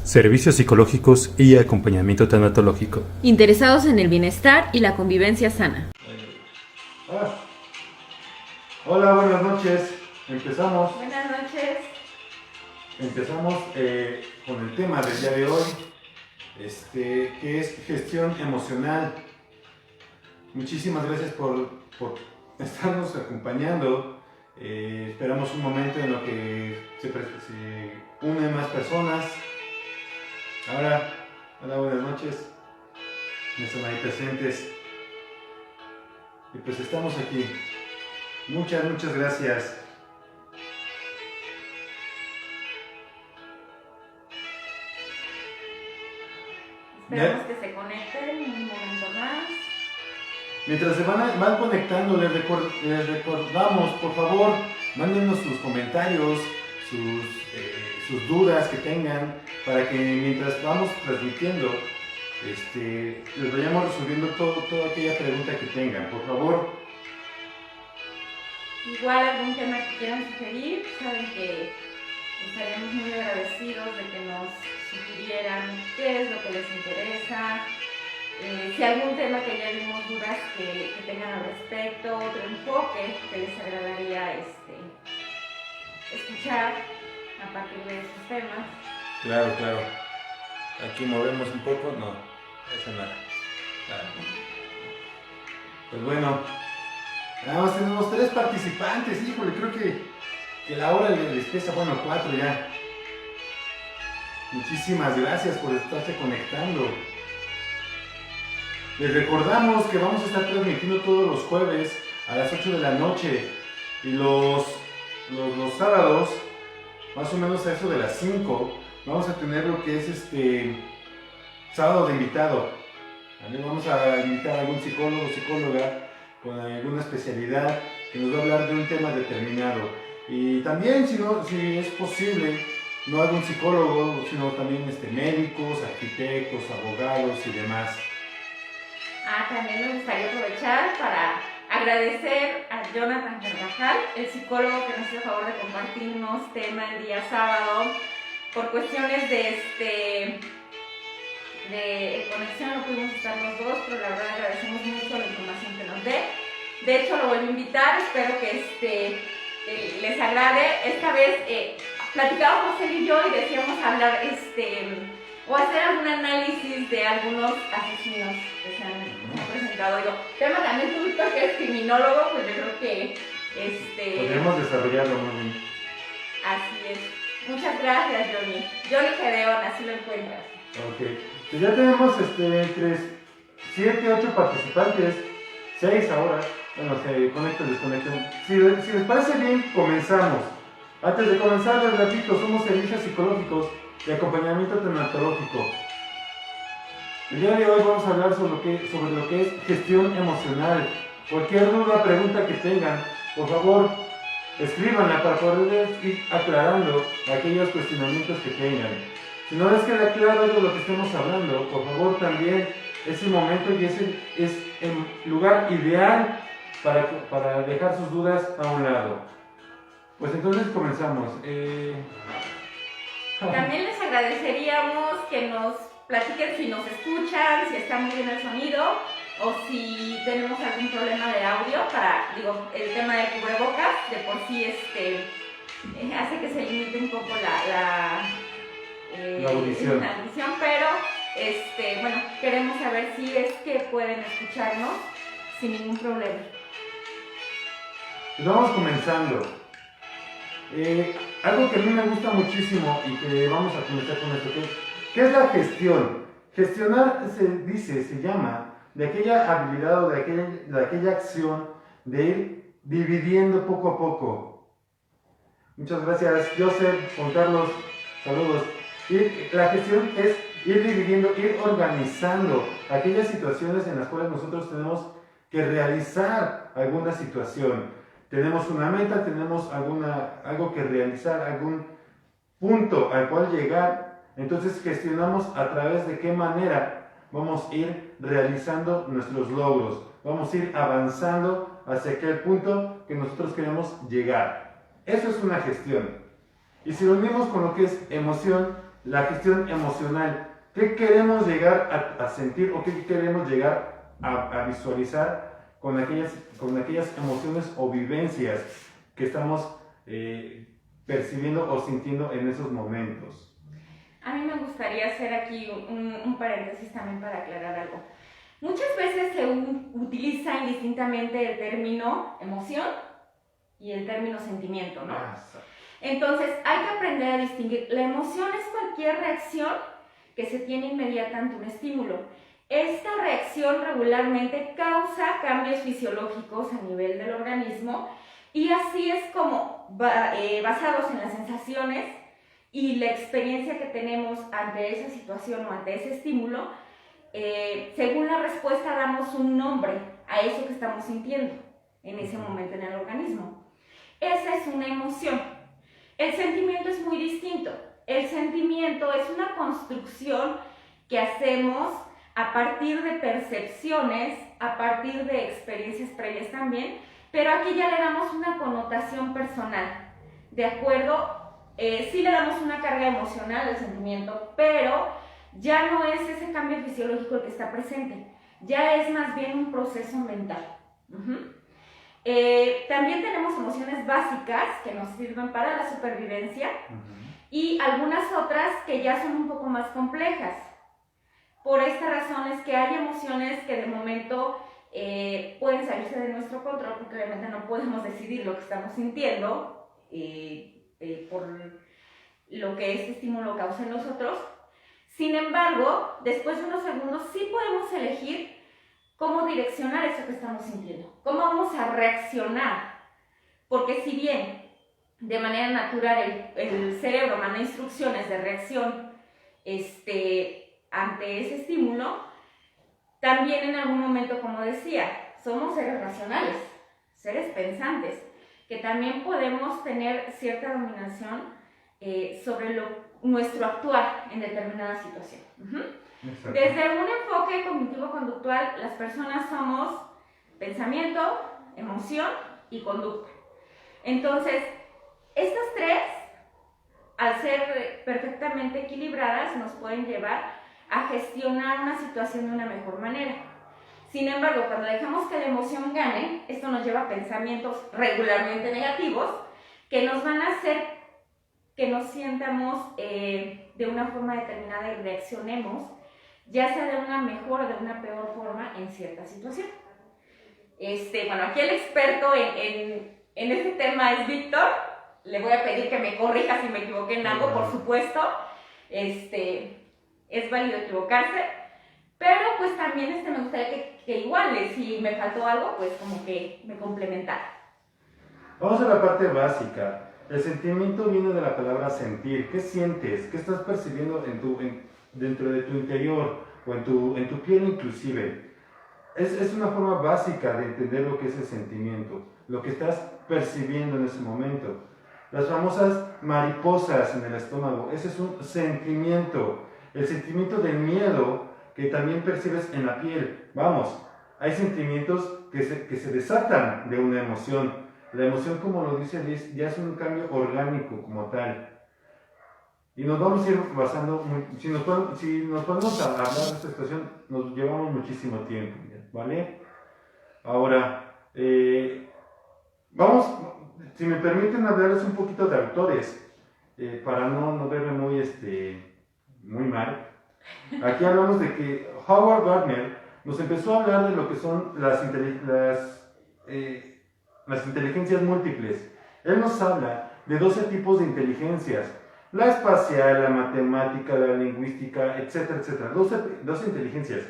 Servicios psicológicos y acompañamiento tanatológico. Interesados en el bienestar y la convivencia sana. Hola, buenas noches. Empezamos. Buenas noches. Empezamos con el tema del día de hoy, que es gestión emocional. Muchísimas gracias por estarnos acompañando. Esperamos un momento en lo que se unen más personas. Hola, buenas noches. Están ahí presentes. Y pues estamos aquí. Muchas gracias. Esperamos que se conecten un momento más. Mientras se van conectando, les recordamos, por favor, mándenos sus comentarios, sus dudas que tengan, para que mientras vamos transmitiendo, les vayamos resolviendo toda aquella pregunta que tengan, por favor. Igual algún tema que quieran sugerir, saben que estaríamos muy agradecidos de que nos sugirieran qué es lo que les interesa. Si algún tema que ya vimos dudas que tengan al respecto, otro enfoque que les agradaría escuchar a partir de esos temas. Claro. Aquí movemos un poco, no, eso nada. Pues bueno, nada más tenemos 3 participantes, híjole, creo que la hora les pesa, 4 ya. Muchísimas gracias por estarse conectando. Les recordamos que vamos a estar transmitiendo todos los jueves a las 8 de la noche y los sábados, más o menos a eso de las 5, vamos a tener lo que es sábado de invitado. Vamos a invitar a algún psicólogo o psicóloga con alguna especialidad que nos va a hablar de un tema determinado. Y también, si es posible, no algún psicólogo, sino también médicos, arquitectos, abogados y demás. También me gustaría aprovechar para agradecer a Jonathan Carvajal, el psicólogo que nos hizo el favor de compartirnos tema el día sábado. Por cuestiones de conexión no pudimos estar los dos, pero la verdad agradecemos mucho la información que nos dé. De hecho, lo vuelvo a invitar, espero que les agrade. Esta vez platicábamos él y yo y decíamos hablar o hacer algún análisis de algunos asesinos que se han presentado. Tema también tú, Víctor, que es criminólogo, pues yo creo que podríamos desarrollarlo muy bien. Así es. Muchas gracias, Johnny Gedeón, así lo encuentras. Ok, pues ya tenemos entre 7, 8 participantes, 6 ahora. Bueno, se conectan, desconectan. Si les parece bien, comenzamos. Antes de comenzar, les repito, somos servicios psicológicos de acompañamiento tanatológico. El día de hoy vamos a hablar sobre lo que es gestión emocional. Cualquier duda, pregunta que tengan, por favor, escríbanla para poder ir aclarando aquellos cuestionamientos que tengan. Si no les queda claro de lo que estemos hablando, por favor también es el momento y es el lugar ideal para dejar sus dudas a un lado. Pues entonces comenzamos. También les agradeceríamos que nos platiquen si nos escuchan, si está muy bien el sonido o si tenemos algún problema de audio el tema del cubrebocas de por sí hace que se limite un poco la audición, pero queremos saber si es que pueden escucharnos sin ningún problema. Pues vamos comenzando. Algo que a mí me gusta muchísimo y que vamos a comenzar con esto, ¿qué es la gestión? Gestionar se llama de aquella habilidad o de aquella acción de ir dividiendo poco a poco. Muchas gracias, Joseph, Juan Carlos, saludos. Y la gestión es ir dividiendo, ir organizando aquellas situaciones en las cuales nosotros tenemos que realizar alguna situación. Tenemos una meta, tenemos algo que realizar, algún punto al cual llegar. Entonces gestionamos a través de qué manera vamos a ir realizando nuestros logros. Vamos a ir avanzando hacia aquel punto que nosotros queremos llegar. Eso es una gestión. Y si lo unimos con lo que es emoción, la gestión emocional. ¿Qué queremos llegar a sentir o qué queremos llegar a visualizar con aquellas emociones o vivencias que estamos percibiendo o sintiendo en esos momentos? A mí me gustaría hacer aquí un paréntesis también para aclarar algo. Muchas veces se utiliza indistintamente el término emoción y el término sentimiento, ¿no? Entonces hay que aprender a distinguir. La emoción es cualquier reacción que se tiene inmediata ante un estímulo. Esta reacción regularmente causa cambios fisiológicos a nivel del organismo y así es como, basados en las sensaciones y la experiencia que tenemos ante esa situación o ante ese estímulo, según la respuesta damos un nombre a eso que estamos sintiendo en ese momento en el organismo. Esa es una emoción. El sentimiento es muy distinto. El sentimiento es una construcción que hacemos a partir de percepciones, a partir de experiencias previas también, pero aquí ya le damos una connotación personal, ¿de acuerdo? Sí le damos una carga emocional al sentimiento, pero ya no es ese cambio fisiológico el que está presente, ya es más bien un proceso mental. También tenemos emociones básicas que nos sirven para la supervivencia y algunas otras que ya son un poco más complejas. Por esta razón es que hay emociones que de momento pueden salirse de nuestro control porque obviamente no podemos decidir lo que estamos sintiendo por lo que este estímulo causa en nosotros. Sin embargo, después de unos segundos sí podemos elegir cómo direccionar eso que estamos sintiendo, cómo vamos a reaccionar, porque si bien de manera natural el cerebro manda instrucciones de reacción ante ese estímulo, también en algún momento, como decía, somos seres racionales, seres pensantes, que también podemos tener cierta dominación sobre nuestro actuar en determinada situación. Desde un enfoque cognitivo-conductual, las personas somos pensamiento, emoción y conducta. Entonces, estas tres, al ser perfectamente equilibradas, nos pueden llevar a gestionar una situación de una mejor manera. Sin embargo, cuando dejamos que la emoción gane, esto nos lleva a pensamientos regularmente negativos que nos van a hacer que nos sientamos de una forma determinada y reaccionemos, ya sea de una mejor o de una peor forma en cierta situación. Bueno, aquí el experto en este tema es Víctor. Le voy a pedir que me corrija si me equivoqué en algo, por supuesto. Es válido equivocarse, pero pues también me gustaría que igual, si me faltó algo, pues como que me complementara. Vamos a la parte básica. El sentimiento viene de la palabra sentir. ¿Qué sientes? ¿Qué estás percibiendo dentro de tu interior o en tu piel inclusive? Es una forma básica de entender lo que es el sentimiento, lo que estás percibiendo en ese momento. Las famosas mariposas en el estómago, ese es un sentimiento. El sentimiento del miedo que también percibes en la piel. Vamos, hay sentimientos que se desatan de una emoción. La emoción, como lo dice Liz, ya es un cambio orgánico como tal. Y nos vamos a ir basando, si nos ponemos a hablar de esta situación, nos llevamos muchísimo tiempo, ¿vale? Ahora, vamos, si me permiten hablarles un poquito de autores, para no verme muy mal. Aquí hablamos de que Howard Gardner nos empezó a hablar de lo que son las inteligencias múltiples. Él nos habla de 12 tipos de inteligencias: la espacial, la matemática, la lingüística, etcétera, etcétera. 12 inteligencias.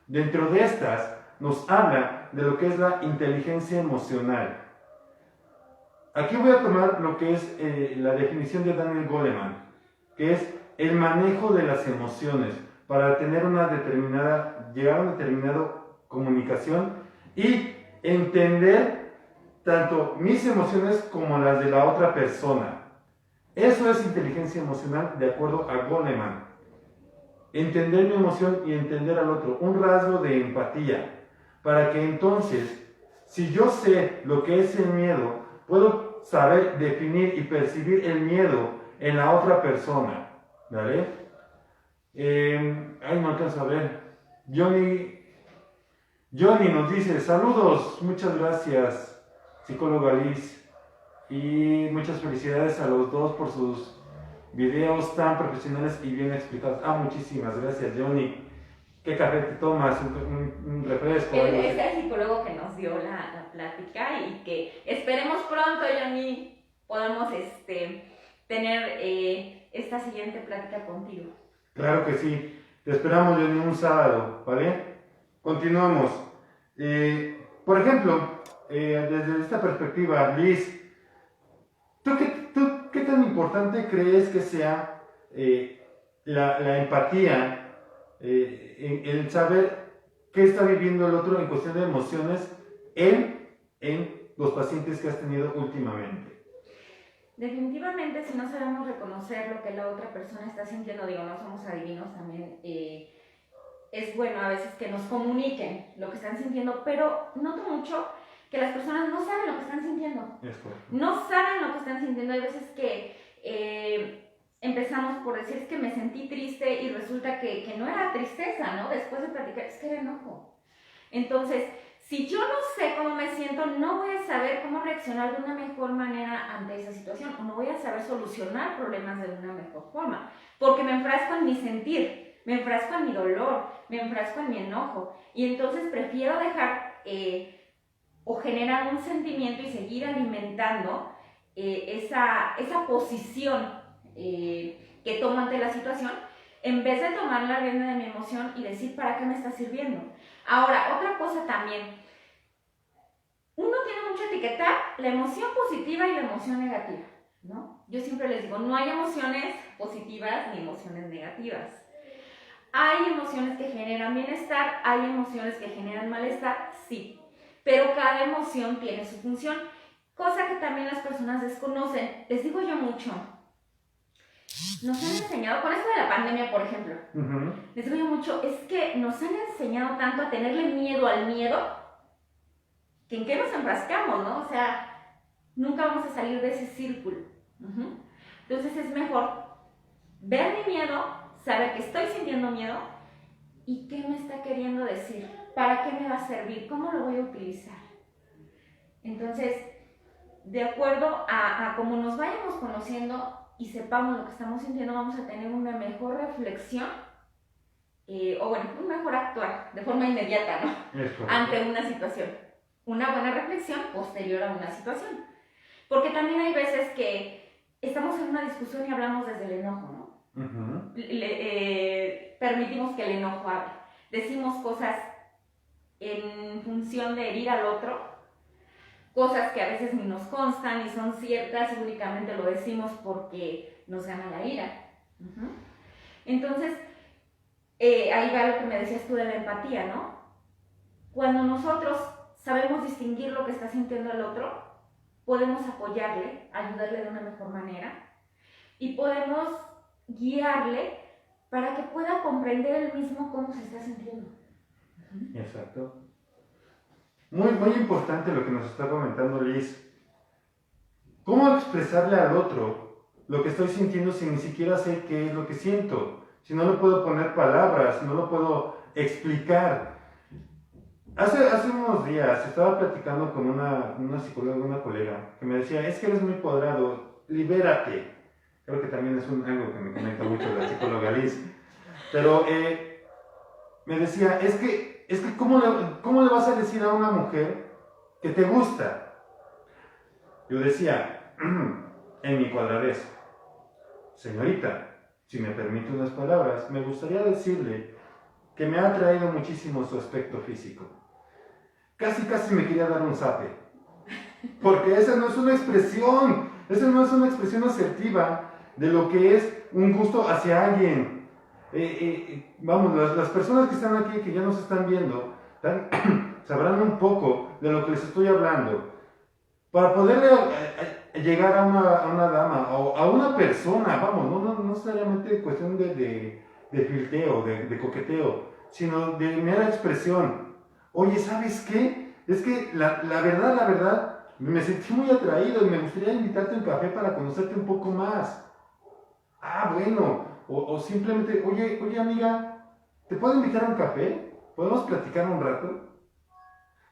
Dentro de estas nos habla de lo que es la inteligencia emocional. Aquí voy a tomar lo que es la definición de Daniel Goleman, que es el manejo de las emociones para tener llegar a una determinada comunicación y entender tanto mis emociones como las de la otra persona. Eso es inteligencia emocional de acuerdo a Goleman. Entender mi emoción y entender al otro, un rasgo de empatía, para que entonces, si yo sé lo que es el miedo, puedo saber definir y percibir el miedo en la otra persona. ¿Vale? Ahí no alcanzo a ver. Johnny nos dice, saludos, muchas gracias, psicóloga Liz. Y muchas felicidades a los dos por sus videos tan profesionales y bien explicados. Muchísimas gracias, Johnny. ¿Qué café te tomas? ¿Un refresco? Es el psicólogo que nos dio la plática y que esperemos pronto, Johnny, podamos tener esta siguiente plática contigo. Claro que sí. Te esperamos, Johnny, un sábado, ¿vale? Continuamos. Por ejemplo, desde esta perspectiva, Liz, ¿tú qué tan importante crees que sea la empatía, el saber qué está viviendo el otro en cuestión de emociones en los pacientes que has tenido últimamente? Definitivamente, si no sabemos reconocer lo que la otra persona está sintiendo, digo, no somos adivinos también, es bueno a veces que nos comuniquen lo que están sintiendo, pero noto mucho que las personas no saben lo que están sintiendo. Es correcto. No saben lo que están sintiendo. Hay veces que empezamos por decir, es que me sentí triste y resulta que no era tristeza, ¿no? Después de platicar, es que era enojo. Entonces, si yo no sé cómo me siento, no voy a saber cómo reaccionar de una mejor manera ante esa situación, o no voy a saber solucionar problemas de una mejor forma, porque me enfrasco en mi sentir, me enfrasco en mi dolor, me enfrasco en mi enojo, y entonces prefiero dejar o generar un sentimiento y seguir alimentando esa posición que tomo ante la situación, en vez de tomar la rienda de mi emoción y decir, ¿para qué me está sirviendo? Ahora, otra cosa también, uno tiene mucho etiquetar la emoción positiva y la emoción negativa, ¿no? Yo siempre les digo, no hay emociones positivas ni emociones negativas. Hay emociones que generan bienestar, hay emociones que generan malestar, sí, pero cada emoción tiene su función, cosa que también las personas desconocen. Les digo yo mucho, nos han enseñado, con esto de la pandemia, por ejemplo, les digo yo mucho, es que nos han enseñado tanto a tenerle miedo al miedo, que en qué nos enfrascamos, ¿no? O sea, nunca vamos a salir de ese círculo. Entonces es mejor ver mi miedo, saber que estoy sintiendo miedo y qué me está queriendo decir, para qué me va a servir, cómo lo voy a utilizar. Entonces, de acuerdo a cómo nos vayamos conociendo y sepamos lo que estamos sintiendo, vamos a tener una mejor reflexión o bueno, un mejor actuar de forma inmediata, ¿no? Ante una situación. Una buena reflexión posterior a una situación. Porque también hay veces que estamos en una discusión y hablamos desde el enojo, ¿no? Permitimos que el enojo hable. Decimos cosas en función de herir al otro, cosas que a veces ni nos constan ni son ciertas y únicamente lo decimos porque nos gana la ira. Entonces, ahí va lo que me decías tú de la empatía, ¿no? Cuando nosotros sabemos distinguir lo que está sintiendo el otro, podemos apoyarle, ayudarle de una mejor manera y podemos guiarle para que pueda comprender él mismo cómo se está sintiendo. Exacto. Muy, muy importante lo que nos está comentando Liz. ¿Cómo expresarle al otro lo que estoy sintiendo si ni siquiera sé qué es lo que siento? Si no le puedo poner palabras, no lo puedo explicar. Hace unos días estaba platicando con una psicóloga, una colega, que me decía, es que eres muy cuadrado, libérate. Creo que también es algo que me comenta mucho la psicóloga Liz. Pero me decía, es que ¿cómo le vas a decir a una mujer que te gusta? Yo decía, en mi cuadradez, señorita, si me permite unas palabras, me gustaría decirle que me ha atraído muchísimo su aspecto físico. Casi me quería dar un zape. Porque esa no es una expresión asertiva de lo que es un gusto hacia alguien. Vamos, las personas que están aquí, que ya nos están viendo, sabrán un poco de lo que les estoy hablando. Para poderle llegar a una dama o a una persona, vamos, no necesariamente cuestión de flirteo, de coqueteo, sino de mera expresión. Oye, ¿sabes qué? Es que la verdad, me sentí muy atraído y me gustaría invitarte a un café para conocerte un poco más. Bueno, o simplemente, oye amiga, ¿te puedo invitar a un café? ¿Podemos platicar un rato?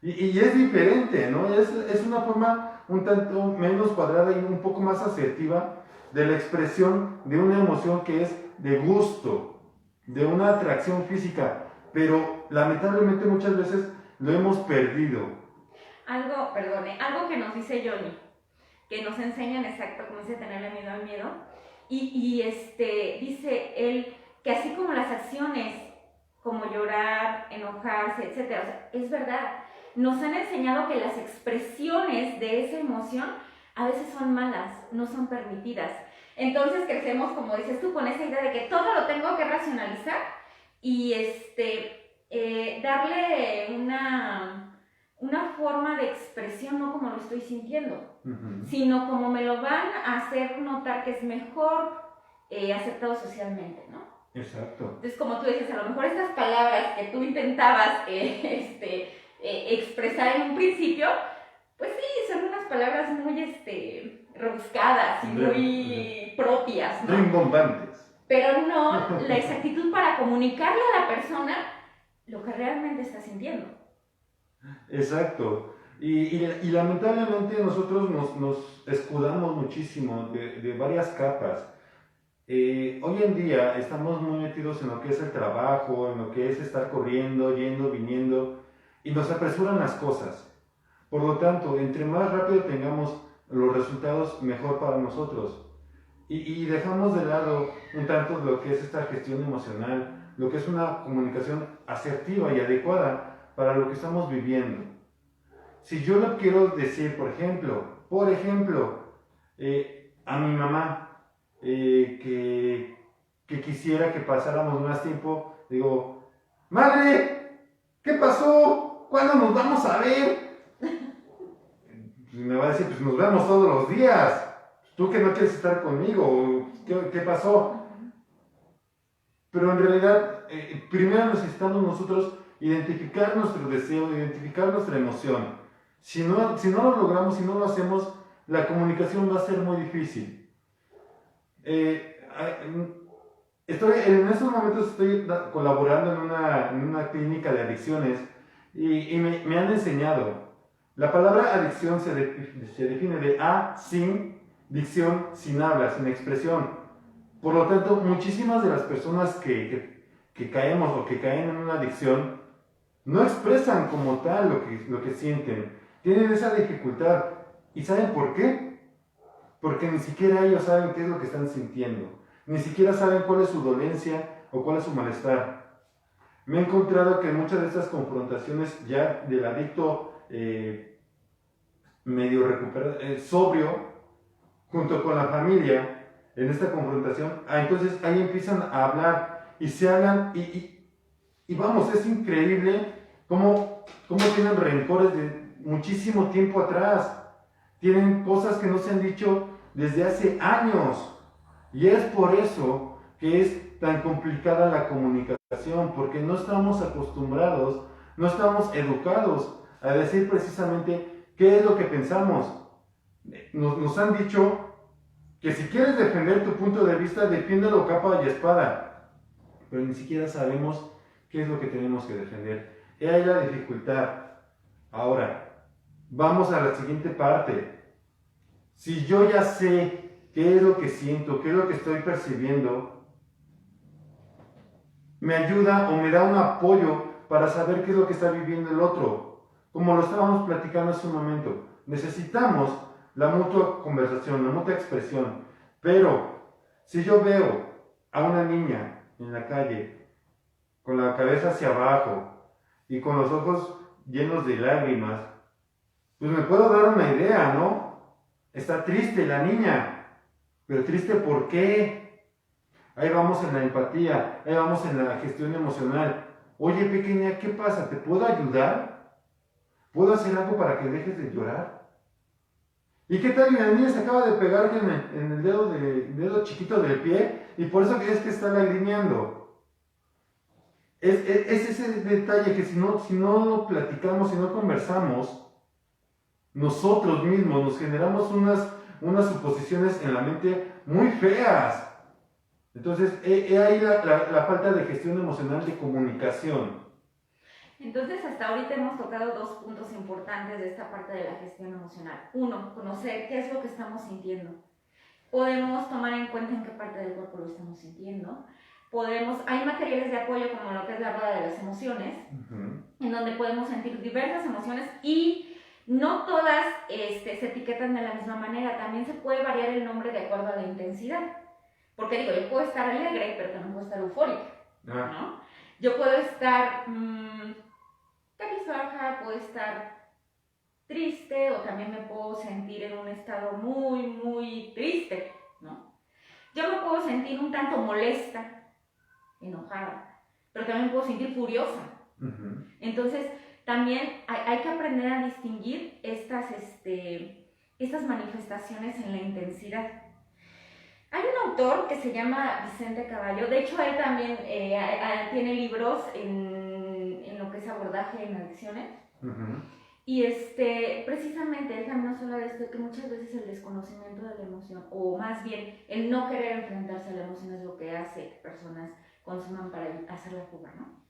Y es diferente, ¿no? Es una forma un tanto menos cuadrada y un poco más asertiva de la expresión de una emoción que es de gusto, de una atracción física, pero lamentablemente muchas veces lo hemos perdido. Algo que nos dice Johnny, que nos enseñan exacto cómo dice tenerle miedo al miedo, dice él que así como las acciones, como llorar, enojarse, etcétera, o sea, es verdad, nos han enseñado que las expresiones de esa emoción a veces son malas, no son permitidas. Entonces crecemos, como dices tú, con esa idea de que todo lo tengo que racionalizar y darle una forma de expresión, no como lo estoy sintiendo, sino como me lo van a hacer notar que es mejor aceptado socialmente, ¿no? Exacto. Entonces, como tú dices, a lo mejor estas palabras que tú intentabas expresar en un principio, pues sí, son unas palabras muy rebuscadas y muy propias, ¿no? Rimbombantes. Pero no la exactitud para comunicarle a la persona lo que realmente está sintiendo. Exacto. Y lamentablemente nosotros nos escudamos muchísimo de varias capas. Hoy en día estamos muy metidos en lo que es el trabajo, en lo que es estar corriendo, yendo, viniendo, y nos apresuran las cosas. Por lo tanto, entre más rápido tengamos los resultados, mejor para nosotros. Y dejamos de lado un tanto lo que es esta gestión emocional, lo que es una comunicación asertiva y adecuada para lo que estamos viviendo. Si yo le quiero decir, por ejemplo, a mi mamá, que quisiera que pasáramos más tiempo, digo, madre, ¿qué pasó? ¿Cuándo nos vamos a ver? Y me va a decir, pues nos vemos todos los días. Tú que no quieres estar conmigo, ¿qué pasó? Pero en realidad, primero necesitamos nosotros identificar nuestro deseo, identificar nuestra emoción. Si no lo logramos, si no lo hacemos, la comunicación va a ser muy difícil. En estos momentos estoy colaborando en una clínica de adicciones y me han enseñado. La palabra adicción se define de sin dicción, sin habla, sin expresión. Por lo tanto, muchísimas de las personas que caemos o que caen en una adicción no expresan como tal lo que sienten. Tienen esa dificultad. ¿Y saben por qué? Porque ni siquiera ellos saben qué es lo que están sintiendo. Ni siquiera saben cuál es su dolencia o cuál es su malestar. Me he encontrado que muchas de estas confrontaciones ya del adicto medio recuperado, sobrio, junto con la familia, en esta confrontación, entonces ahí empiezan a hablar y se hablan y vamos, es increíble cómo tienen rencores de muchísimo tiempo atrás. Tienen cosas que no se han dicho desde hace años. Y es por eso que es tan complicada la comunicación, porque no estamos acostumbrados, no estamos educados a decir precisamente qué es lo que pensamos. Nos han dicho que si quieres defender tu punto de vista, defiéndelo capa y espada. Pero ni siquiera sabemos qué es lo que tenemos que defender. He ahí la dificultad. Ahora, vamos a la siguiente parte. Si yo ya sé qué es lo que siento, qué es lo que estoy percibiendo, me ayuda o me da un apoyo para saber qué es lo que está viviendo el otro. Como lo estábamos platicando hace un momento, necesitamos la mutua conversación, la mutua expresión. Pero si yo veo a una niña en la calle con la cabeza hacia abajo y con los ojos llenos de lágrimas, pues me puedo dar una idea, ¿no? Está triste la niña, pero triste ¿por qué? Ahí vamos en la empatía, ahí vamos en la gestión emocional. Oye, pequeña, ¿qué pasa? ¿Te puedo ayudar? ¿Puedo hacer algo para que dejes de llorar? ¿Y qué tal? La niña se acaba de pegar en el dedo chiquito del pie y por eso es que está lagrimeando. Es ese detalle que si no lo platicamos, si no conversamos, nosotros mismos nos generamos unas suposiciones en la mente muy feas. Entonces, ahí la falta de gestión emocional de comunicación. Entonces, hasta ahorita hemos tocado dos puntos importantes de esta parte de la gestión emocional. Uno, conocer qué es lo que estamos sintiendo. Podemos tomar en cuenta en qué parte del cuerpo lo estamos sintiendo. Hay materiales de apoyo como lo que es la rueda de las emociones, en donde podemos sentir diversas emociones y no todas se etiquetan de la misma manera. También se puede variar el nombre de acuerdo a la intensidad. Porque digo, yo puedo estar alegre, pero también puedo estar eufórica, ¿no? Yo puedo estar cabizbaja, puedo estar triste, o también me puedo sentir en un estado muy, muy triste, ¿no? Yo me puedo sentir un tanto molesta, enojada, pero también me puedo sentir furiosa. Entonces, también hay que aprender a distinguir estas manifestaciones en la intensidad. Hay un autor que se llama Vicente Caballo, de hecho él también tiene libros en lo que es abordaje en adicciones. Y precisamente él también nos habla de esto, que muchas veces el desconocimiento de la emoción, o más bien el no querer enfrentarse a la emoción, es lo que hace que personas consuman para hacer la fuga, ¿no?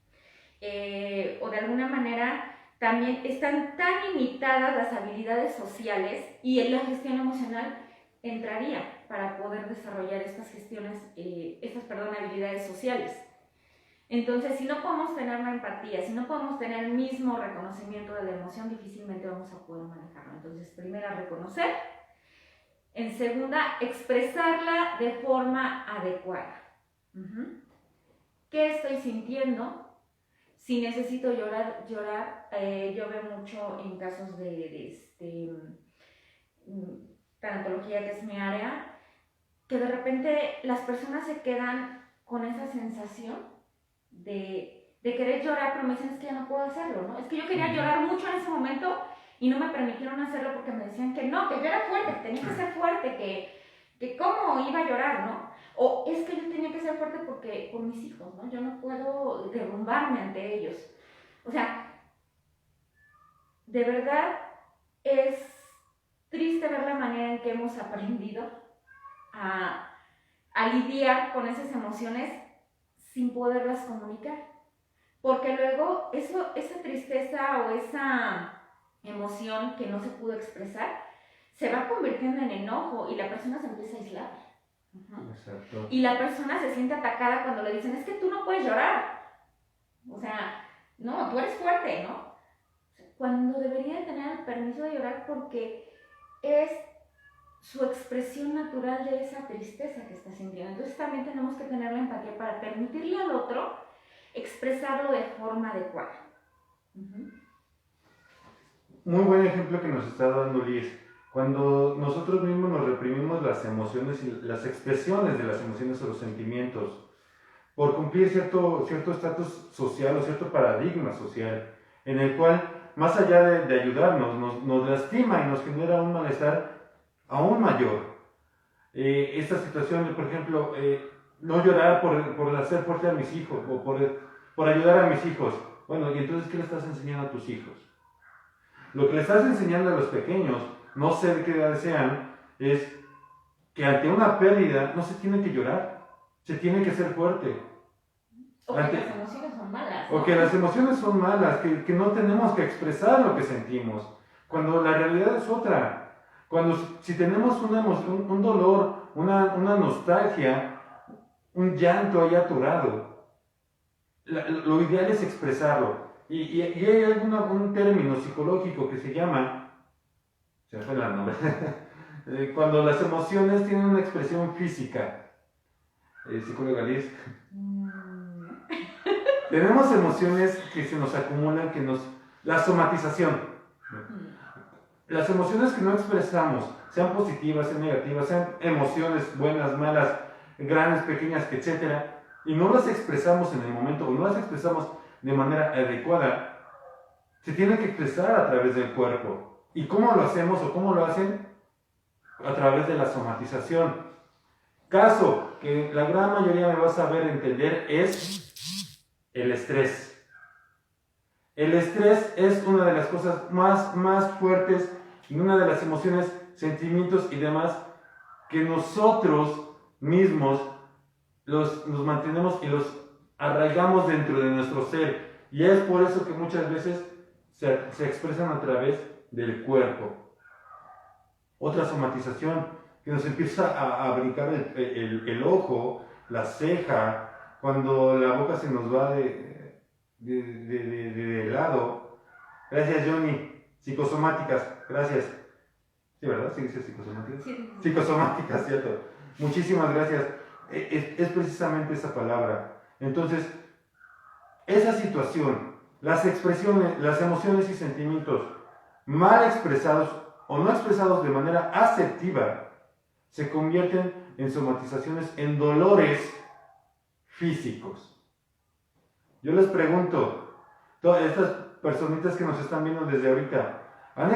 O de alguna manera también están tan limitadas las habilidades sociales, y en la gestión emocional entraría para poder desarrollar estas habilidades sociales. Entonces, si no podemos tener la empatía, si no podemos tener el mismo reconocimiento de la emoción, difícilmente vamos a poder manejarlo. Entonces, primera, reconocer. En segunda, expresarla de forma adecuada. ¿Qué estoy sintiendo? Si necesito llorar. Yo veo mucho en casos de tanatología, que es mi área, que de repente las personas se quedan con esa sensación de querer llorar, pero me dicen, es que ya no puedo hacerlo, ¿no? Es que yo quería llorar mucho en ese momento y no me permitieron hacerlo porque me decían que no, que yo era fuerte, que tenía que ser fuerte, que cómo iba a llorar, ¿no? O es que yo tenía que ser fuerte por mis hijos, ¿no? Yo no puedo derrumbarme ante ellos. O sea, de verdad es triste ver la manera en que hemos aprendido a lidiar con esas emociones sin poderlas comunicar, porque luego esa tristeza o esa emoción que no se pudo expresar se va convirtiendo en enojo y la persona se empieza a aislar. Exacto. Y la persona se siente atacada cuando le dicen, es que tú no puedes llorar, o sea, no, tú eres fuerte, ¿no? Cuando debería de tener el permiso de llorar, porque es su expresión natural de esa tristeza que está sintiendo. Entonces también tenemos que tener la empatía para permitirle al otro expresarlo de forma adecuada. Muy buen ejemplo que nos está dando Liz. Cuando nosotros mismos nos reprimimos las emociones y las expresiones de las emociones o los sentimientos por cumplir cierto estatus social o cierto paradigma social, en el cual, más allá de ayudarnos, nos lastima y nos genera un malestar aún mayor. Esta situación de, por ejemplo, no llorar por hacer fuerte a mis hijos o por ayudar a mis hijos. Bueno, ¿y entonces qué le estás enseñando a tus hijos? Lo que le estás enseñando a los pequeños, no sé de qué edad sean, es que ante una pérdida no se tiene que llorar, se tiene que ser fuerte. O que las emociones son malas, ¿no? O que las emociones son malas, que no tenemos que expresar lo que sentimos, cuando la realidad es otra. Cuando si tenemos una emoción, un dolor, una nostalgia, un llanto ahí atorado, lo ideal es expresarlo. Y hay un término psicológico que se llama, se me fue el nombre, cuando las emociones tienen una expresión física. Psicóloga Liz. Tenemos emociones que se nos acumulan, la somatización. Las emociones que no expresamos, sean positivas, sean negativas, sean emociones buenas, malas, grandes, pequeñas, etc., y no las expresamos en el momento, o no las expresamos de manera adecuada, se tiene que expresar a través del cuerpo. ¿Y cómo lo hacemos o cómo lo hacen? A través de la somatización. Caso que la gran mayoría me va a saber entender es el estrés. El estrés es una de las cosas más fuertes y una de las emociones, sentimientos y demás que nosotros mismos los mantenemos y los arraigamos dentro de nuestro ser. Y es por eso que muchas veces se expresan a través del cuerpo. Otra somatización que nos empieza a brincar el ojo, la ceja, cuando la boca se nos va de lado. Gracias, Johnny. Psicosomáticas, gracias. Sí, ¿verdad? ¿Sí dice psicosomáticas? Sí. Psicosomáticas, cierto. Muchísimas gracias. Es precisamente esa palabra. Entonces, esa situación, las expresiones, las emociones y sentimientos mal expresados o no expresados de manera asertiva, se convierten en somatizaciones, en dolores físicos. Yo les pregunto, todas estas personitas que nos están viendo desde ahorita, ¿han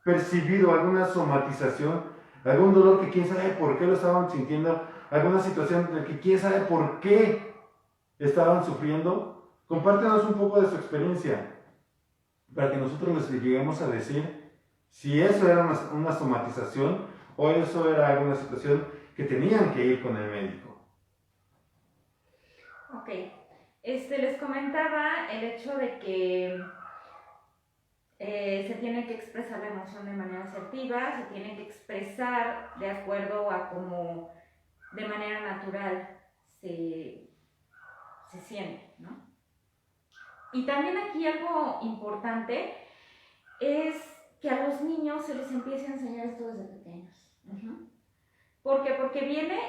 percibido alguna somatización, algún dolor que quién sabe por qué lo estaban sintiendo, alguna situación de que quién sabe por qué estaban sufriendo? Compártenos un poco de su experiencia, para que nosotros les lleguemos a decir si eso era una somatización o eso era alguna situación que tenían que ir con el médico. Ok, les comentaba el hecho de que se tiene que expresar la emoción de manera asertiva, se tiene que expresar de acuerdo a cómo de manera natural se siente, ¿no? Y también aquí algo importante es que a los niños se les empiece a enseñar esto desde pequeños. ¿Por qué? Porque viene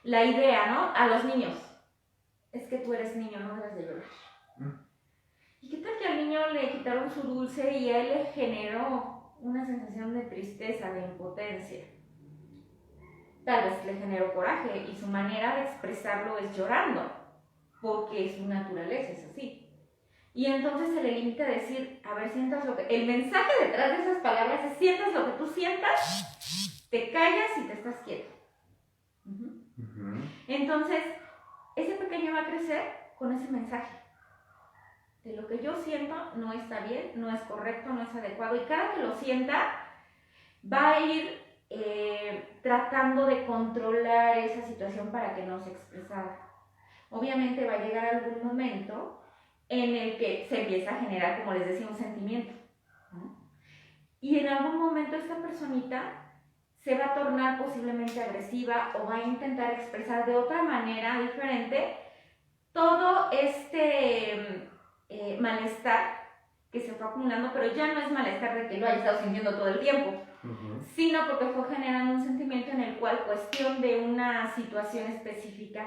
la idea, ¿no? A los niños. Es que tú eres niño, no debes de llorar. ¿Y qué tal que al niño le quitaron su dulce y a él le generó una sensación de tristeza, de impotencia? Tal vez le generó coraje y su manera de expresarlo es llorando, porque su naturaleza es así. Y entonces se le limita a decir, a ver, sientas lo que... El mensaje detrás de esas palabras es, sientas lo que tú sientas, te callas y te estás quieto. Entonces, ese pequeño va a crecer con ese mensaje. De lo que yo siento no está bien, no es correcto, no es adecuado. Y cada que lo sienta, va a ir tratando de controlar esa situación para que no se expresara. Obviamente va a llegar algún momento en el que se empieza a generar, como les decía, un sentimiento, ¿no? Y en algún momento esta personita se va a tornar posiblemente agresiva o va a intentar expresar de otra manera diferente todo este malestar que se fue acumulando, pero ya no es malestar de que lo haya estado sintiendo todo el tiempo, sino porque fue generando un sentimiento en el cual cuestión de una situación específica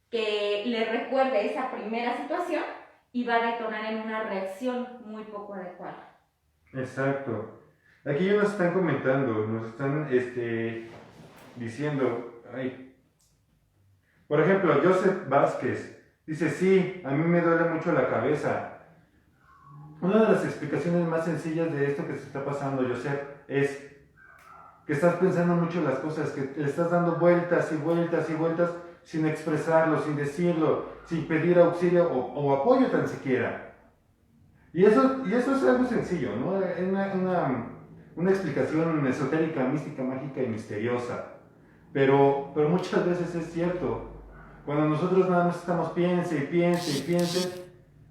que le recuerde esa primera situación y va a detonar en una reacción muy poco adecuada. Exacto. Aquí ya nos están comentando, nos están diciendo, por ejemplo, Joseph Vázquez dice, sí, a mí me duele mucho la cabeza. Una de las explicaciones más sencillas de esto que se está pasando, Joseph, es que estás pensando mucho en las cosas, que le estás dando vueltas y vueltas y vueltas sin expresarlo, sin decirlo, sin pedir auxilio o apoyo tan siquiera. Y eso es algo sencillo, ¿no? Es una explicación esotérica, mística, mágica y misteriosa. Pero muchas veces es cierto. Cuando nosotros nada más estamos piense y piense y piense,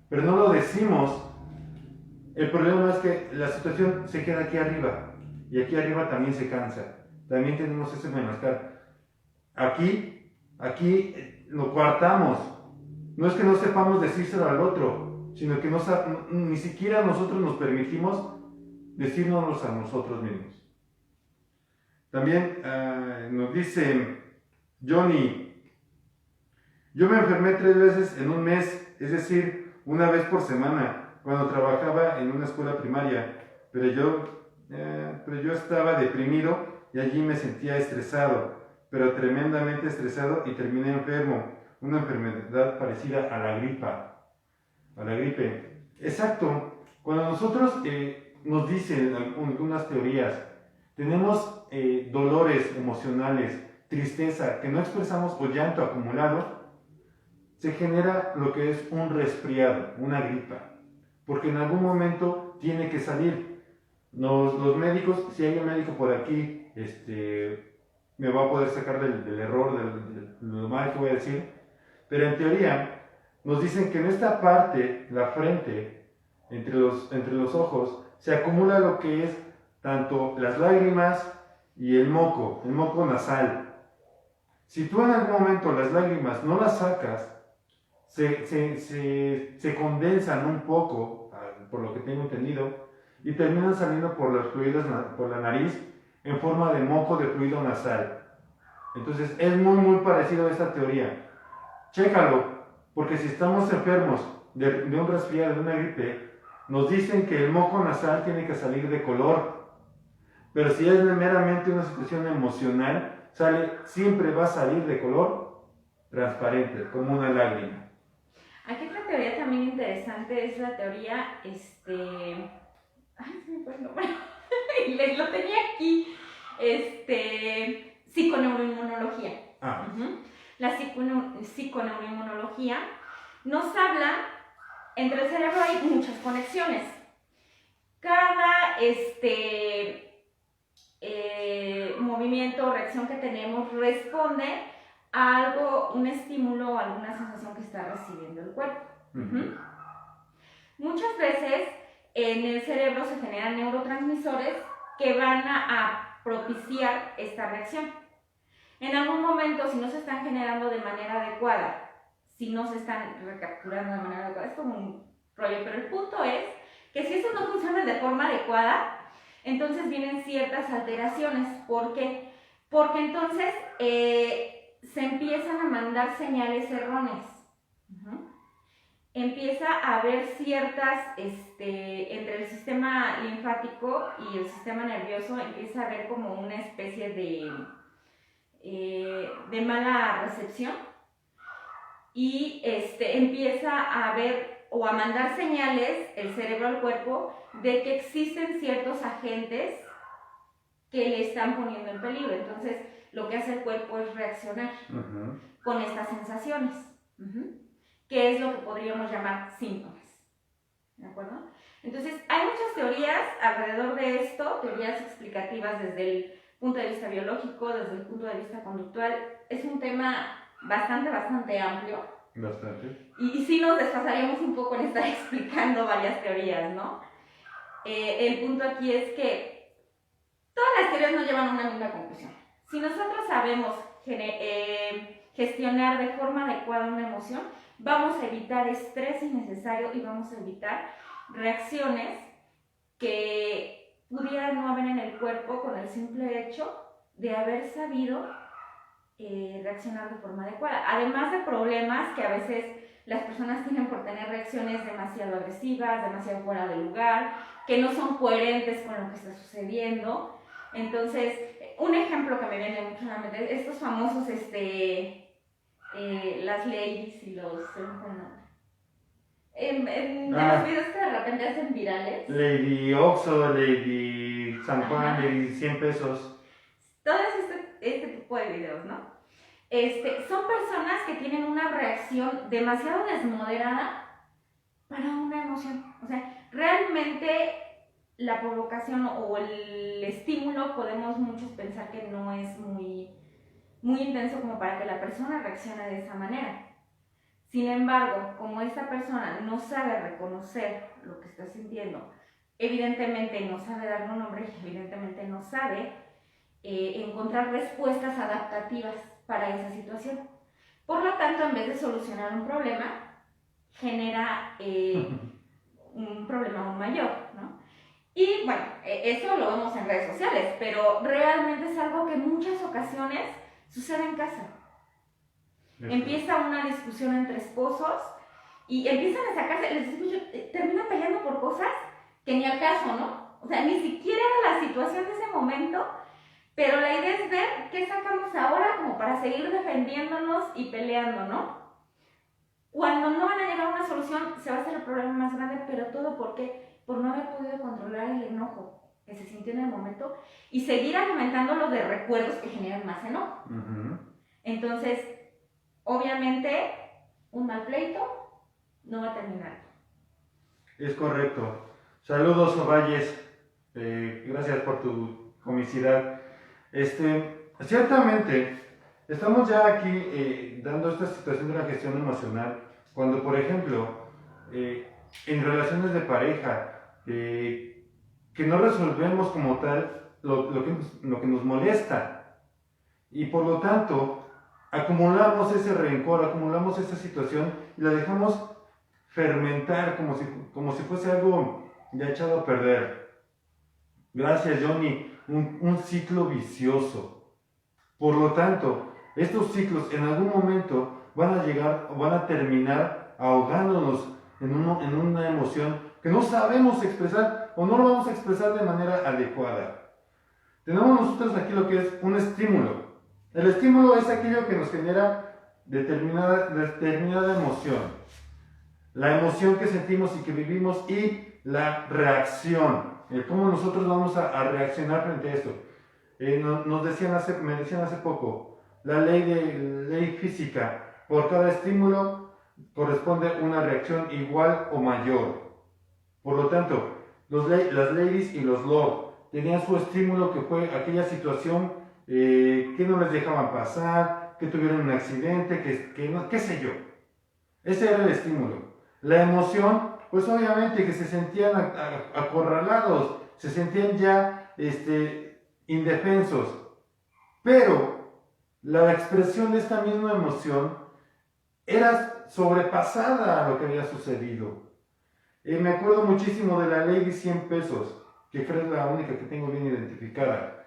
pero no lo decimos, el problema es que la situación se queda aquí arriba. Y aquí arriba también se cansa. También tenemos ese malestar. Aquí lo coartamos. No es que no sepamos decírselo al otro, sino que ni siquiera nosotros nos permitimos decírnoslo a nosotros mismos. También nos dice Johnny, yo me enfermé 3 veces en un mes, es decir, una vez por semana, cuando trabajaba en una escuela primaria, pero yo estaba deprimido y allí me sentía estresado, pero tremendamente estresado y terminé enfermo, una enfermedad parecida a la gripe. Exacto, cuando nosotros nos dicen algunas teorías, tenemos dolores emocionales, tristeza que no expresamos o llanto acumulado, se genera lo que es un resfriado, una gripa, porque en algún momento tiene que salir. Los médicos, si hay un médico por aquí me va a poder sacar del error, de lo mal que voy a decir, pero en teoría nos dicen que en esta parte, la frente, entre los ojos, se acumula lo que es tanto las lágrimas y el moco nasal. Si tú en algún momento las lágrimas no las sacas, se condensan un poco, por lo que tengo entendido, y terminan saliendo por los fluidos, por la nariz, en forma de moco de fluido nasal. Entonces es muy parecido a esta teoría. Chécalo, porque si estamos enfermos de un resfriado, de una gripe, nos dicen que el moco nasal tiene que salir de color, pero si es meramente una situación emocional, siempre va a salir de color transparente, como una lágrima. Aquí otra teoría también interesante es la teoría, ay, se me fue el nombre, lo tenía aquí, psiconeuroinmunología. La psiconeuroinmunología nos habla, entre el cerebro hay muchas conexiones. Cada movimiento o reacción que tenemos responde a algo, un estímulo o alguna sensación que está recibiendo el cuerpo. Muchas veces en el cerebro se generan neurotransmisores que van a propiciar esta reacción. En algún momento, si no se están generando de manera adecuada, si no se están recapturando de manera adecuada, es como un rollo, pero el punto es que si eso no funciona de forma adecuada, entonces vienen ciertas alteraciones. ¿Por qué? Porque entonces se empiezan a mandar señales erróneas. Empieza a haber ciertas, entre el sistema linfático y el sistema nervioso, empieza a haber como una especie de mala recepción y empieza a haber o a mandar señales el cerebro al cuerpo de que existen ciertos agentes que le están poniendo en peligro. Entonces lo que hace el cuerpo es reaccionar con estas sensaciones, que es lo que podríamos llamar síntomas, ¿de acuerdo? Entonces hay muchas teorías alrededor de esto, teorías explicativas desde el punto de vista biológico, desde el punto de vista conductual. Es un tema bastante amplio. Bastante. Y sí nos desfasaríamos un poco en estar explicando varias teorías, ¿no? El punto aquí es que todas las teorías nos llevan a una misma conclusión. Si nosotros sabemos gestionar de forma adecuada una emoción, vamos a evitar estrés innecesario y vamos a evitar reacciones que pudieran no haber en el cuerpo con el simple hecho de haber sabido reaccionar de forma adecuada. Además de problemas que a veces las personas tienen por tener reacciones demasiado agresivas, demasiado fuera de lugar, que no son coherentes con lo que está sucediendo. Entonces, un ejemplo que me viene mucho a la mente, estos famosos, las ladies y los... En los videos que de repente hacen virales. Lady Oxo, Lady San Juan, Lady 100 pesos. Todos este tipo de videos, ¿no? Son personas que tienen una reacción demasiado desmoderada para una emoción. O sea, realmente la provocación o el estímulo podemos muchos pensar que no es muy intenso como para que la persona reaccione de esa manera. Sin embargo, como esta persona no sabe reconocer lo que está sintiendo, evidentemente no sabe darle un nombre y evidentemente no sabe encontrar respuestas adaptativas para esa situación. Por lo tanto, en vez de solucionar un problema, genera un problema aún mayor, ¿no? Y bueno, eso lo vemos en redes sociales, pero realmente es algo que en muchas ocasiones sucede en casa. Empieza una discusión entre esposos y empiezan a sacarse, terminan peleando por cosas que ni al caso, ¿no? O sea, ni siquiera era la situación de ese momento, pero la idea es ver qué sacamos ahora como para seguir defendiéndonos y peleando, ¿no? Cuando no van a llegar a una solución, se va a hacer el problema más grande, pero todo por no haber podido controlar el enojo que se sintió en el momento y seguir alimentándolo de recuerdos que generan más enojo. Entonces, obviamente, un mal pleito no va a terminar. Es correcto. Saludos, Ovalles. Gracias por tu comicidad. Ciertamente, estamos ya aquí dando esta situación de la gestión emocional, cuando, por ejemplo, en relaciones de pareja, que no resolvemos como tal lo que nos molesta, y por lo tanto, acumulamos ese rencor, acumulamos esa situación y la dejamos fermentar como si fuese algo ya echado a perder. Gracias, Johnny, un ciclo vicioso. Por lo tanto, estos ciclos en algún momento van a llegar o van a terminar ahogándonos en una emoción que no sabemos expresar o no lo vamos a expresar de manera adecuada. Tenemos nosotros aquí lo que es un estímulo. El estímulo es aquello que nos genera determinada emoción. La emoción que sentimos y que vivimos y la reacción. Cómo nosotros vamos a reaccionar frente a esto. Me decían hace poco, la ley física, por cada estímulo corresponde una reacción igual o mayor. Por lo tanto, las ladies y los lords tenían su estímulo que fue aquella situación que no les dejaban pasar, que tuvieron un accidente, qué sé yo. Ese era el estímulo. La emoción, pues obviamente que se sentían acorralados, se sentían ya indefensos. Pero la expresión de esta misma emoción era sobrepasada a lo que había sucedido. Me acuerdo muchísimo de la ley de 100 pesos, que creo es la única que tengo bien identificada.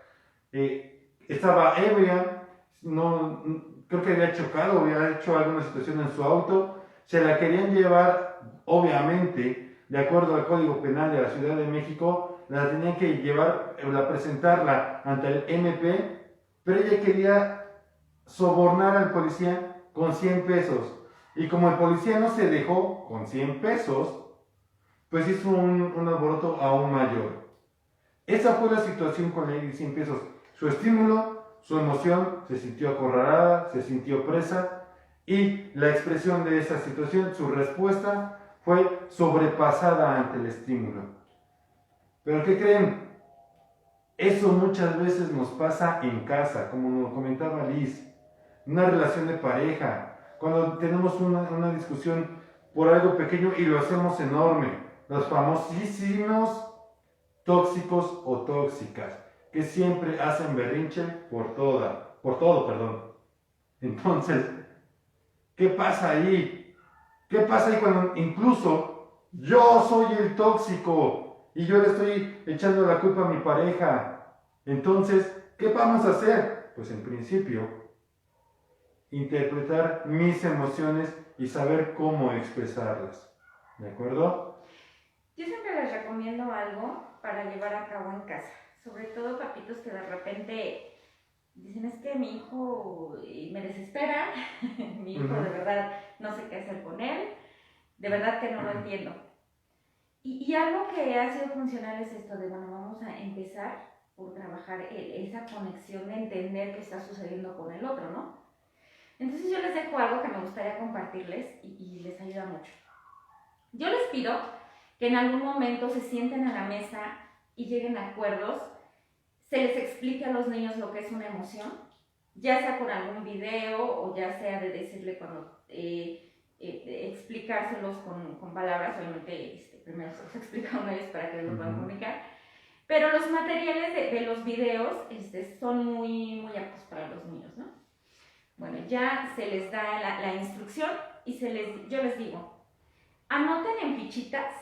Estaba ebria, creo que había chocado, había hecho alguna situación en su auto, se la querían llevar, obviamente, de acuerdo al Código Penal de la Ciudad de México, la tenían que llevar, presentarla ante el MP, pero ella quería sobornar al policía con 100 pesos. Y como el policía no se dejó con 100 pesos, pues hizo un alboroto aún mayor. Esa fue la situación con la ley de 100 pesos. Su estímulo, su emoción, se sintió acorralada, se sintió presa, y la expresión de esa situación, su respuesta, fue sobrepasada ante el estímulo. ¿Pero qué creen? Eso muchas veces nos pasa en casa, como nos comentaba Liz, una relación de pareja, cuando tenemos una discusión por algo pequeño y lo hacemos enorme, los famosísimos tóxicos o tóxicas, que siempre hacen berrinche por todo, perdón. Entonces, ¿qué pasa ahí? ¿Qué pasa ahí cuando incluso yo soy el tóxico y yo le estoy echando la culpa a mi pareja? Entonces, ¿qué vamos a hacer? Pues en principio, interpretar mis emociones y saber cómo expresarlas. ¿De acuerdo? Yo siempre les recomiendo algo para llevar a cabo en casa, sobre todo papitos que de repente dicen, es que mi hijo me desespera, mi hijo de verdad no sé qué hacer con él, de verdad que no lo entiendo. Y algo que ha sido funcional es esto de, bueno, vamos a empezar por trabajar esa conexión de entender qué está sucediendo con el otro, ¿no? Entonces yo les dejo algo que me gustaría compartirles y les ayuda mucho. Yo les pido que en algún momento se sienten a la mesa y lleguen a acuerdos, se les explique a los niños lo que es una emoción, ya sea con algún video o ya sea de decirle cuando explicárselos con palabras, obviamente primero se los explica a ellos para que lo puedan comunicar, pero los materiales de los videos son muy, muy aptos para los niños, ¿no? Bueno, ya se les da la instrucción y yo les digo, anoten en fichitas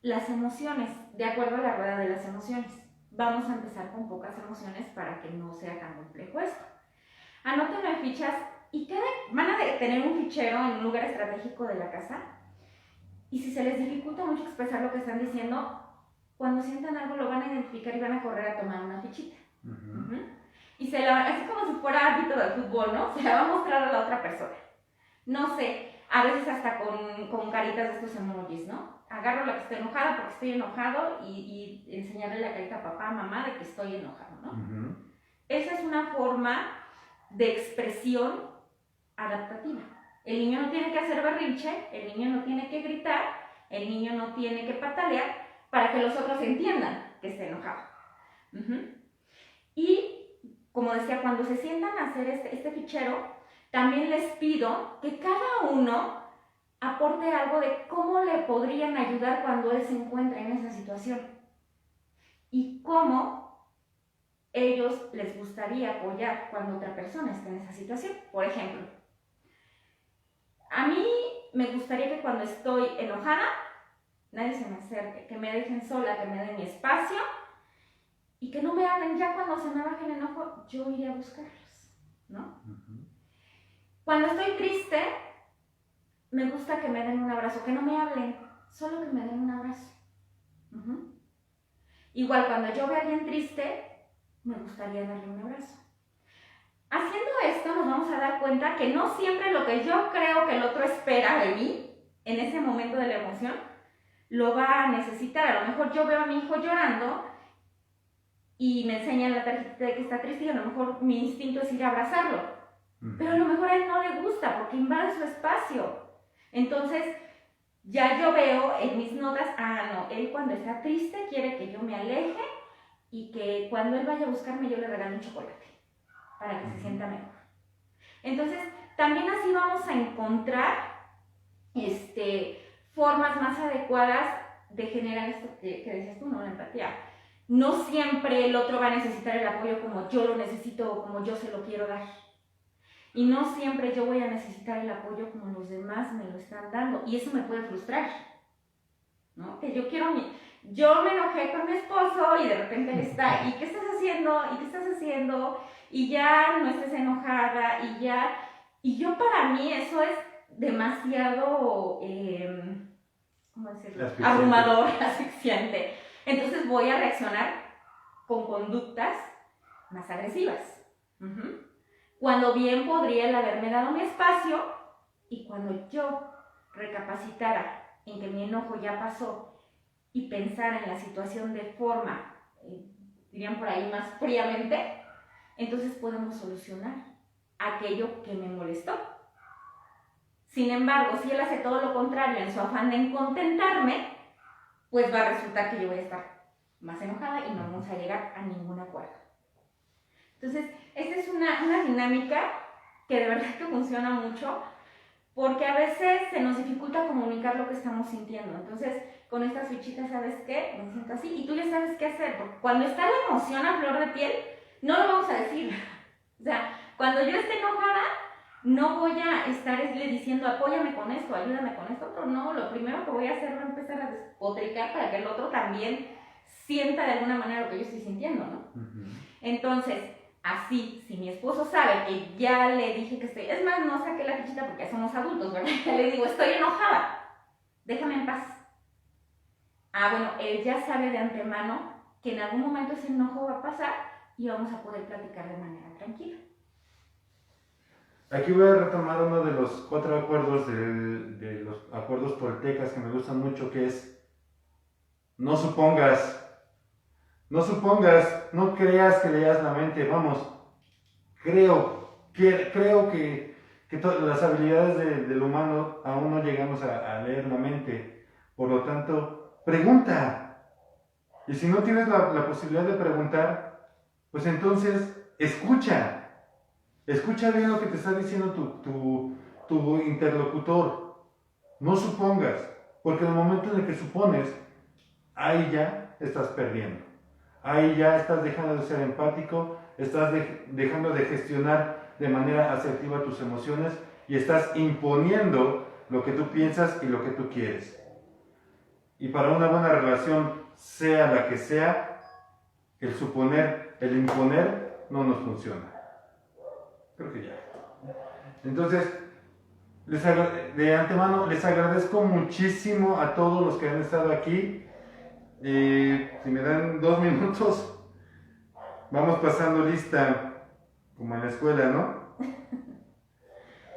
las emociones, de acuerdo a la rueda de las emociones. Vamos a empezar con pocas emociones para que no sea tan complejo esto. Anótenlo en fichas y van a tener un fichero en un lugar estratégico de la casa. Y si se les dificulta mucho expresar lo que están diciendo, cuando sientan algo lo van a identificar y van a correr a tomar una fichita. Y así como si fuera árbitro de fútbol, ¿no? Se la va a mostrar a la otra persona. No sé, a veces hasta con caritas de estos emojis, ¿no? Agarro la que estoy enojada porque estoy enojado y enseñarle la carita a papá, mamá de que estoy enojado, ¿no? Esa es una forma de expresión adaptativa. El niño no tiene que hacer berrinche, el niño no tiene que gritar, el niño no tiene que patalear para que los otros entiendan que está enojado. Y, como decía, cuando se sientan a hacer este fichero, también les pido que cada uno aporte algo de cómo le podrían ayudar cuando él se encuentra en esa situación y cómo ellos les gustaría apoyar cuando otra persona está en esa situación. Por ejemplo, a mí me gustaría que cuando estoy enojada, nadie se me acerque, que me dejen sola, que me den mi espacio y que no me hablen. Ya cuando se me baje el enojo, yo iré a buscarlos, ¿no? Cuando estoy triste, me gusta que me den un abrazo, que no me hablen, solo que me den un abrazo. Igual, cuando yo veo a alguien triste, me gustaría darle un abrazo. Haciendo esto nos vamos a dar cuenta que no siempre lo que yo creo que el otro espera de mí, en ese momento de la emoción, lo va a necesitar. A lo mejor yo veo a mi hijo llorando y me enseñan la tarjetita de que está triste y a lo mejor mi instinto es ir a abrazarlo. Pero a lo mejor a él no le gusta porque invade su espacio. Entonces, ya yo veo en mis notas, no, él cuando está triste quiere que yo me aleje y que cuando él vaya a buscarme yo le regale un chocolate para que se sienta mejor. Entonces, también así vamos a encontrar formas más adecuadas de generar esto que decías tú, ¿no? La empatía. No siempre el otro va a necesitar el apoyo como yo lo necesito o como yo se lo quiero dar. Y no siempre yo voy a necesitar el apoyo como los demás me lo están dando. Y eso me puede frustrar, ¿no? Que yo me enojé con mi esposo y de repente él está, ¿y qué estás haciendo? ¿Y qué estás haciendo? Y ya no estés enojada y ya... Y yo para mí eso es demasiado, ¿cómo decirlo? Abrumador, asfixiante. Entonces voy a reaccionar con conductas más agresivas. Cuando bien podría el haberme dado mi espacio y cuando yo recapacitara en que mi enojo ya pasó y pensara en la situación de forma, dirían por ahí más fríamente, entonces podemos solucionar aquello que me molestó. Sin embargo, si él hace todo lo contrario en su afán de contentarme, pues va a resultar que yo voy a estar más enojada y no vamos a llegar a ningún acuerdo. Entonces, esta es una dinámica que de verdad que funciona mucho porque a veces se nos dificulta comunicar lo que estamos sintiendo. Entonces, con estas fichitas, ¿sabes qué? Me siento así y tú ya sabes qué hacer. Porque cuando está la emoción a flor de piel, no lo vamos a decir. O sea, cuando yo esté enojada, no voy a estarle diciendo apóyame con esto, ayúdame con esto, otro no. Lo primero que voy a hacer va a empezar a despotricar para que el otro también sienta de alguna manera lo que yo estoy sintiendo, ¿no? Entonces, así, si mi esposo sabe que ya le dije que estoy... Es más, no saqué la fichita porque ya somos adultos, ¿verdad? Ya le digo, estoy enojada, déjame en paz. Bueno, él ya sabe de antemano que en algún momento ese enojo va a pasar y vamos a poder platicar de manera tranquila. Aquí voy a retomar uno de los 4 acuerdos de los acuerdos toltecas que me gustan mucho, que es no supongas, no creas que leas la mente, vamos, creo que las habilidades del humano aún no llegamos a leer la mente, por lo tanto, pregunta, y si no tienes la posibilidad de preguntar, pues entonces escucha bien lo que te está diciendo tu interlocutor, no supongas, porque en el momento en el que supones, ahí ya estás perdiendo. Ahí ya estás dejando de ser empático, estás dejando de gestionar de manera asertiva tus emociones y estás imponiendo lo que tú piensas y lo que tú quieres. Y para una buena relación, sea la que sea, el suponer, el imponer, no nos funciona. Creo que ya. Entonces, de antemano les agradezco muchísimo a todos los que han estado aquí. Si me dan 2 minutos, vamos pasando lista, como en la escuela, ¿no?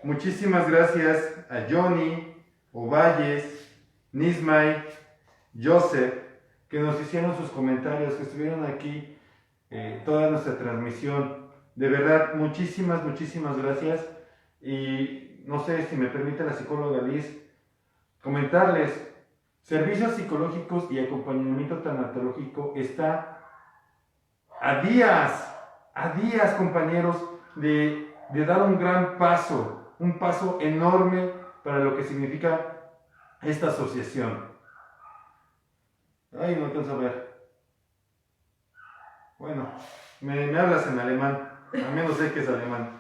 Muchísimas gracias a Johnny, Ovalles, Nismay, Joseph, que nos hicieron sus comentarios, que estuvieron aquí toda nuestra transmisión. De verdad, muchísimas gracias. Y no sé si me permite la psicóloga Liz comentarles. Servicios psicológicos y acompañamiento tanatológico está a días a días, compañeros, de dar un gran paso, un paso enorme para lo que significa esta asociación. Ay, no alcanzo a ver. Bueno, me hablas en alemán, al menos sé que es alemán.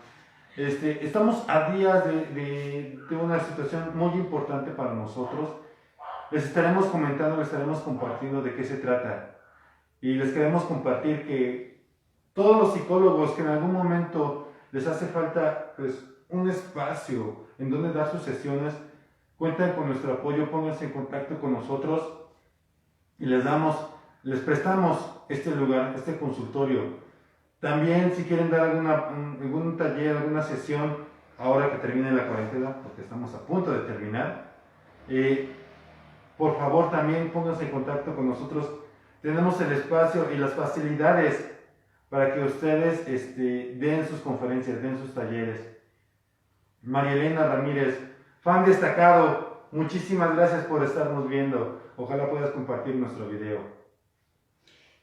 Estamos a días de una situación muy importante para nosotros. Les estaremos comentando, les estaremos compartiendo de qué se trata. Y les queremos compartir que todos los psicólogos que en algún momento les hace falta pues, un espacio en donde dar sus sesiones, cuentan con nuestro apoyo, pónganse en contacto con nosotros y les prestamos este lugar, este consultorio. También si quieren dar algún taller, alguna sesión, ahora que termine la cuarentena, porque estamos a punto de terminar, por favor también pónganse en contacto con nosotros. Tenemos el espacio y las facilidades para que ustedes den sus conferencias, den sus talleres. María Elena Ramírez, fan destacado, muchísimas gracias por estarnos viendo. Ojalá puedas compartir nuestro video.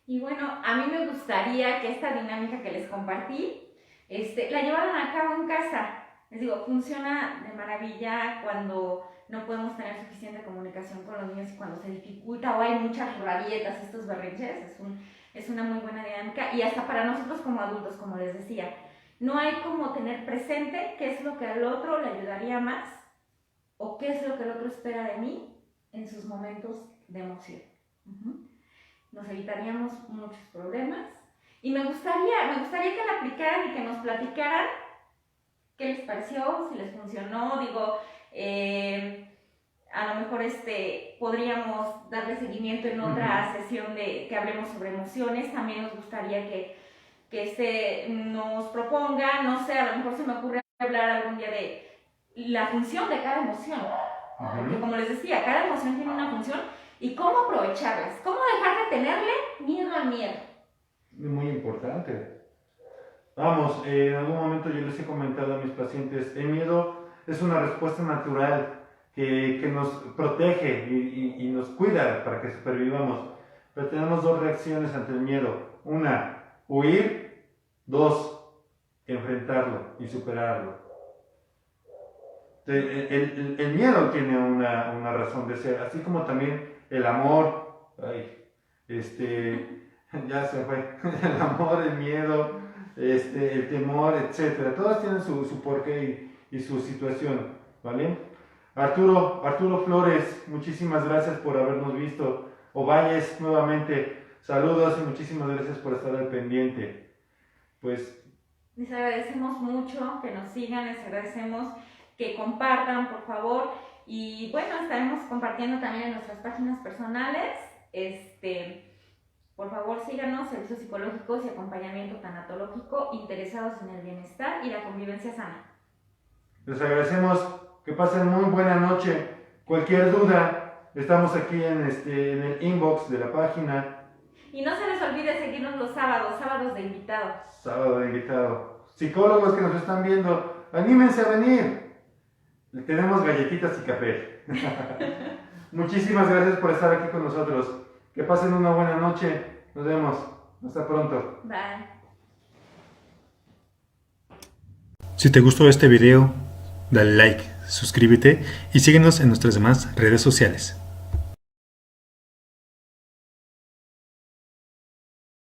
Y bueno, a mí me gustaría que esta dinámica que les compartí, la llevaran a cabo en casa. Les digo, funciona de maravilla cuando no podemos tener suficiente comunicación con los niños y cuando se dificulta o hay muchas rabietas, estos berrinches, es una muy buena dinámica. Y hasta para nosotros como adultos, como les decía, no hay como tener presente qué es lo que al otro le ayudaría más o qué es lo que el otro espera de mí en sus momentos de emoción. Nos evitaríamos muchos problemas y me gustaría que la aplicaran y que nos platicaran qué les pareció, si les funcionó. Digo, a lo mejor podríamos darle seguimiento en otra sesión que hablemos sobre emociones. También nos gustaría que nos proponga, no sé, a lo mejor se me ocurre hablar algún día de la función de cada emoción, porque como les decía, cada emoción tiene una función. ¿Y cómo aprovecharlas? ¿Cómo dejar de tenerle miedo al miedo? Muy importante. Vamos, en algún momento yo les he comentado a mis pacientes, el miedo es una respuesta natural que nos protege y nos cuida para que supervivamos. Pero tenemos dos reacciones ante el miedo. Una, huir. Dos, enfrentarlo y superarlo. El miedo tiene una razón de ser, así como también el amor, ya se fue, el amor, el miedo, el temor, etcétera. Todas tienen su porqué y su situación, ¿vale? Arturo Flores, muchísimas gracias por habernos visto. Ovalles, nuevamente, saludos y muchísimas gracias por estar al pendiente. Pues les agradecemos mucho que nos sigan, les agradecemos que compartan, por favor. Y bueno, estaremos compartiendo también en nuestras páginas personales. Por favor, síganos, servicios psicológicos y acompañamiento tanatológico interesados en el bienestar y la convivencia sana. Les agradecemos, que pasen muy buena noche. Cualquier duda, estamos aquí en el inbox de la página. Y no se les olvide seguirnos los sábados de invitado. Sábado de invitado. Psicólogos que nos están viendo, anímense a venir. Tenemos galletitas y café. Muchísimas gracias por estar aquí con nosotros. Que pasen una buena noche. Nos vemos. Hasta pronto. Bye. Si te gustó este video, dale like, suscríbete y síguenos en nuestras demás redes sociales.